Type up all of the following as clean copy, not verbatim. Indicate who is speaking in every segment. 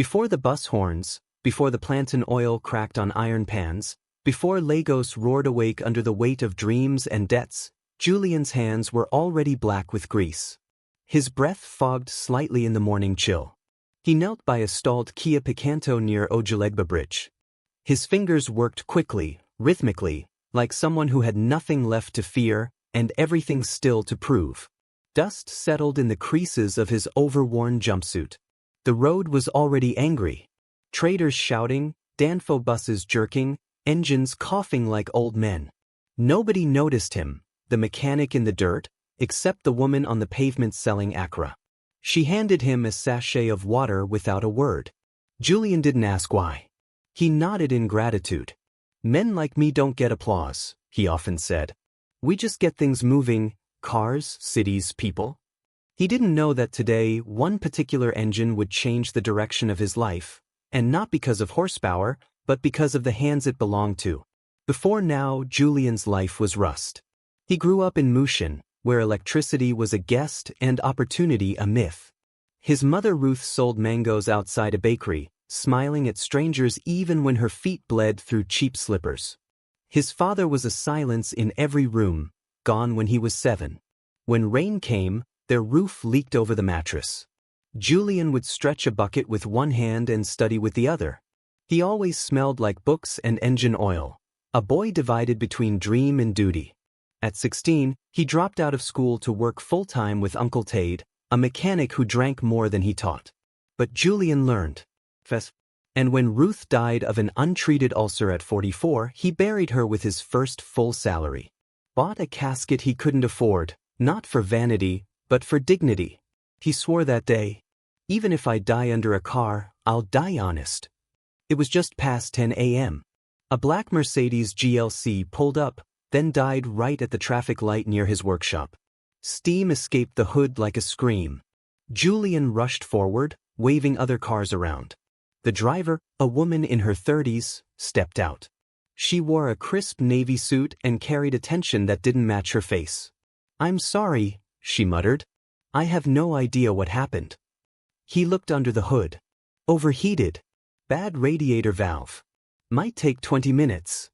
Speaker 1: Before the bus horns, before the plantain oil cracked on iron pans, before Lagos roared awake under the weight of dreams and debts, Julian's hands were already black with grease. His breath fogged slightly in the morning chill. He knelt by a stalled Kia Picanto near Ojulegba Bridge. His fingers worked quickly, rhythmically, like someone who had nothing left to fear and everything still to prove. Dust settled in the creases of his overworn jumpsuit. The road was already angry. Traders shouting, Danfo buses jerking, engines coughing like old men. Nobody noticed him, the mechanic in the dirt, except the woman on the pavement selling Accra. She handed him a sachet of water without a word. Julian didn't ask why. He nodded in gratitude. Men like me don't get applause, he often said. We just get things moving, cars, cities, people. He didn't know that today one particular engine would change the direction of his life, and not because of horsepower, but because of the hands it belonged to. Before now, Julian's life was rust. He grew up in Mushin, where electricity was a guest and opportunity a myth. His mother Ruth sold mangoes outside a bakery, smiling at strangers even when her feet bled through cheap slippers. His father was a silence in every room, gone when he was 7. When rain came, their roof leaked over the mattress. Julian would stretch a bucket with one hand and study with the other. He always smelled like books and engine oil, a boy divided between dream and duty. At 16, he dropped out of school to work full-time with Uncle Tade, a mechanic who drank more than he taught. But Julian learned. And when Ruth died of an untreated ulcer at 44, he buried her with his first full salary. Bought a casket he couldn't afford, not for vanity, but for dignity. He swore that day, even if I die under a car, I'll die honest. It was just past 10 a.m. A black Mercedes GLC pulled up, then died right at the traffic light near his workshop. Steam escaped the hood like a scream. Julian rushed forward, waving other cars around. The driver, a woman in her 30s, stepped out. She wore a crisp navy suit and carried a tension that didn't match her face. "I'm sorry," she muttered. "I have no idea what happened." He looked under the hood. Overheated. Bad radiator valve. Might take 20 minutes.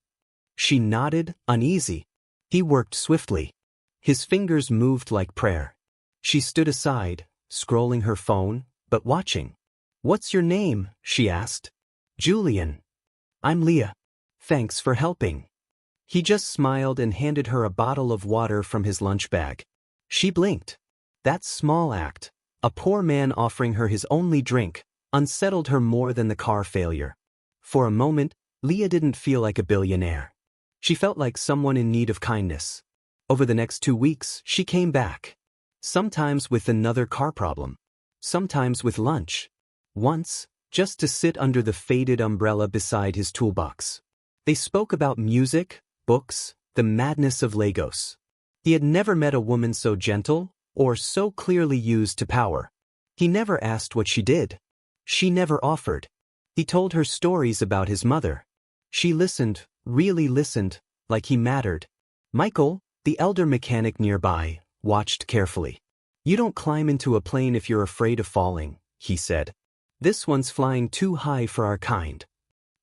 Speaker 1: She nodded, uneasy. He worked swiftly. His fingers moved like prayer. She stood aside, scrolling her phone, but watching. "What's your name?" she asked. "Julian." "I'm Leah. Thanks for helping." He just smiled and handed her a bottle of water from his lunch bag. She blinked. That small act, a poor man offering her his only drink, unsettled her more than the car failure. For a moment, Leah didn't feel like a billionaire. She felt like someone in need of kindness. Over the next 2 weeks, she came back. Sometimes with another car problem. Sometimes with lunch. Once, just to sit under the faded umbrella beside his toolbox. They spoke about music, books, the madness of Lagos. He had never met a woman so gentle, or so clearly used to power. He never asked what she did. She never offered. He told her stories about his mother. She listened, really listened, like he mattered. Michael, the elder mechanic nearby, watched carefully. "You don't climb into a plane if you're afraid of falling," he said. "This one's flying too high for our kind."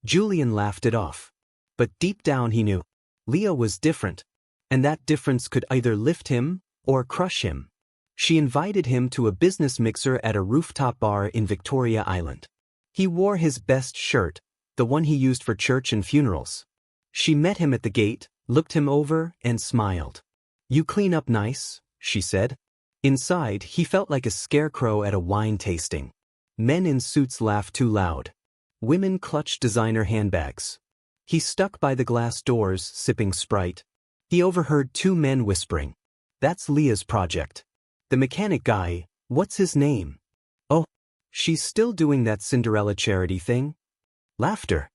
Speaker 1: Julian laughed it off. But deep down he knew. Leah was different. And that difference could either lift him or crush him. She invited him to a business mixer at a rooftop bar in Victoria Island. He wore his best shirt, the one he used for church and funerals. She met him at the gate, looked him over, and smiled. "You clean up nice," she said. Inside, he felt like a scarecrow at a wine tasting. Men in suits laughed too loud. Women clutched designer handbags. He stuck by the glass doors, sipping Sprite. He overheard 2 men whispering. "That's Leah's project. The mechanic guy, what's his name?" "Oh, she's still doing that Cinderella charity thing?" Laughter.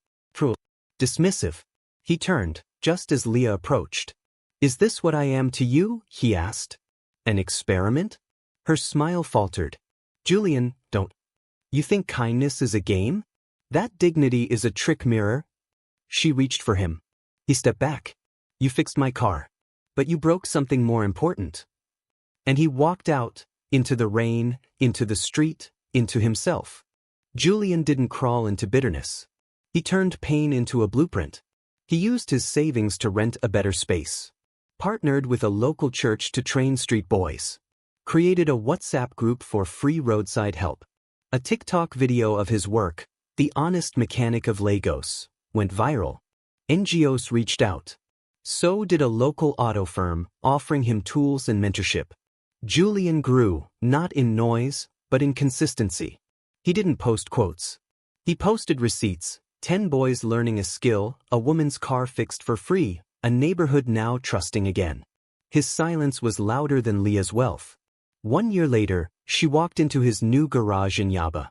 Speaker 1: Dismissive. He turned, just as Leah approached. "Is this what I am to you?" he asked. "An experiment?" Her smile faltered. "Julian, don't. You think kindness is a game? That dignity is a trick mirror." She reached for him. He stepped back. "You fixed my car. But you broke something more important." And he walked out, into the rain, into the street, into himself. Julian didn't crawl into bitterness. He turned pain into a blueprint. He used his savings to rent a better space. Partnered with a local church to train street boys. Created a WhatsApp group for free roadside help. A TikTok video of his work, The Honest Mechanic of Lagos, went viral. NGOs reached out. So did a local auto firm, offering him tools and mentorship. Julian grew, not in noise, but in consistency. He didn't post quotes. He posted receipts, 10 boys learning a skill, a woman's car fixed for free, a neighborhood now trusting again. His silence was louder than Leah's wealth. 1 year later, she walked into his new garage in Yaba.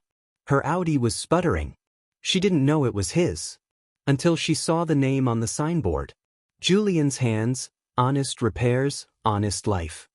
Speaker 1: Her Audi was sputtering. She didn't know it was his. Until she saw the name on the signboard. Julian's Hands, Honest Repairs, Honest Life.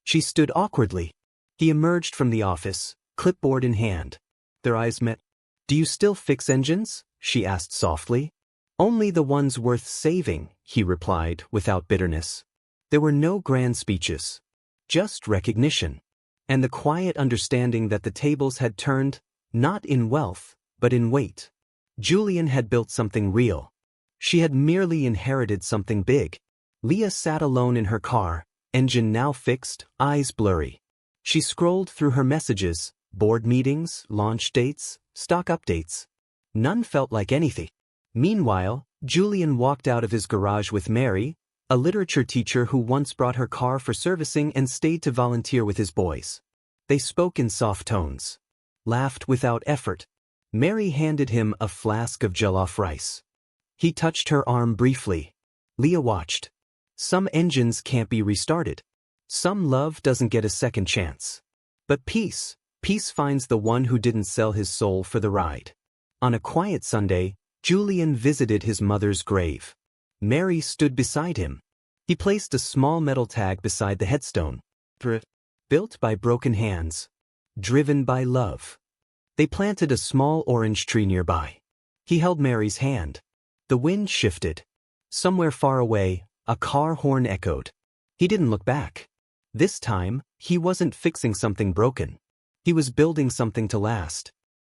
Speaker 1: She stood awkwardly. He emerged from the office, clipboard in hand. Their eyes met. "Do you still fix engines?" she asked softly. "Only the ones worth saving," he replied without bitterness. There were no grand speeches. Just recognition. And the quiet understanding that the tables had turned, not in wealth, but in weight. Julian had built something real. She had merely inherited something big. Leah sat alone in her car, engine now fixed, eyes blurry. She scrolled through her messages, board meetings, launch dates, stock updates. None felt like anything. Meanwhile, Julian walked out of his garage with Mary, a literature teacher who once brought her car for servicing and stayed to volunteer with his boys. They spoke in soft tones. Laughed without effort. Mary handed him a flask of jollof rice. He touched her arm briefly. Leah watched. Some engines can't be restarted. Some love doesn't get a second chance. But peace finds the one who didn't sell his soul for the ride. On a quiet Sunday, Julian visited his mother's grave. Mary stood beside him. He placed a small metal tag beside the headstone. Built by broken hands. Driven by love. They planted a small orange tree nearby. He held Mary's hand. The wind shifted. Somewhere far away, a car horn echoed. He didn't look back. This time, he wasn't fixing something broken. He was building something to last.